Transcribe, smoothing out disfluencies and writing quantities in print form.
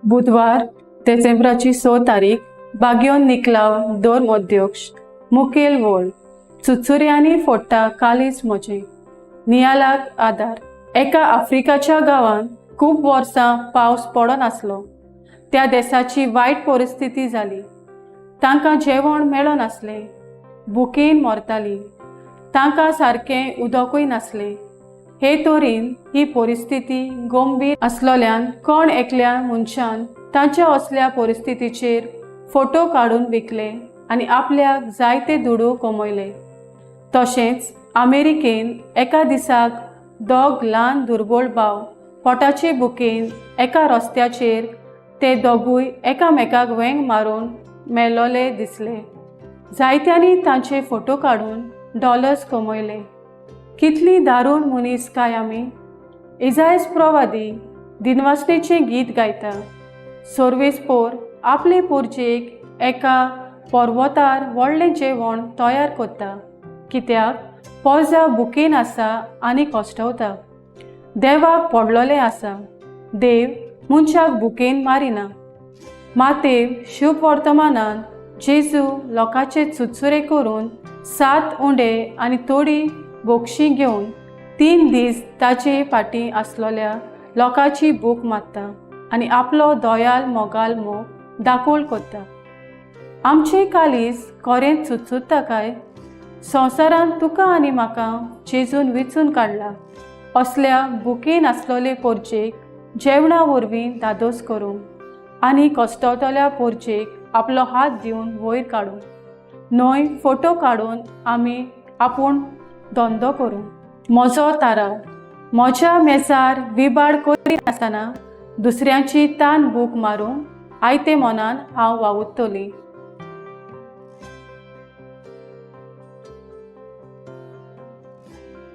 बुधवार डिसेंबराची 6 तारीख बागयोन निकलाव दोन अध्यक्ष मुखेल वोल चुचुऱ्यांनी फोडटा कालीच मोजे नियालाक आधार। एका आफ्रिकाच्या गांवांत खूप वर्सां पावस पडनासलो। त्या देशाची वायट परिस्थिती जाली। तांकां जेवण मेळनासलें, भुकेन मरतालीं, तांकां सारकें उदकूय नासलें। हे तोरीन ही परिस्थिती गंभीर आसलोल्यान कोण एकल्या मनशान तांच्या असल्या परिस्थितीचेर फोटो काडून विकले आनी आपल्याक जाय ते दुडू कमयले। तशेंच अमेरिकेन एका दिसाक दोग ल्हान दुर्बळ भाव पोटाचे भुकेन एका रस्त्याचेर ते दोगूय एकामेकाक वेंग मारून मेल्लोले दिसले। जायत्यांनी तांचे फोटो काडून डॉलर्स कमयले। कितली दारूण मनीस काय आमी। इजायस प्रवादी दिनवासणेचें गीत गायता। सोर्वेस्पोर आपले पोरजेक एका पर्वतार व्हडलें जेवण तयार करता, कित्याक पोरजा भुकेन आसा आनी कश्टवता। देवाक पडलोलें आसा, देव मनशाक भुकेन मारिना। मातेव शुभ वर्तमानान जेजू लोकांचे चुचुरे करून 7 उंडे आनी थोडी बोक्षी घेवन 3 दीस ताचे फाटीं आसलोल्या लोकांची भूक मारता आनी आपलो दोयाल मोगाल मोग दाखोळ करता। आमचे कालीज खरेंच चुचुरता काय? संवसारांत तुका आनी म्हाका जेजून वेचून काडला असल्या भुकेन आसलोले पोरचेक जेवणा वरवीं धादोस करूंक आनी कश्टवतल्या पोरचेक आपलो हात दिवन वयर काडूंक न्हय फोटो काडून आमी आपूण धंदो करूंक। म्हजो तारा म्हज्या मेजार विबाड करिनासतना दुसऱ्यांची तान भूक मारूंक आयते मनान हांव वावुरतलीं।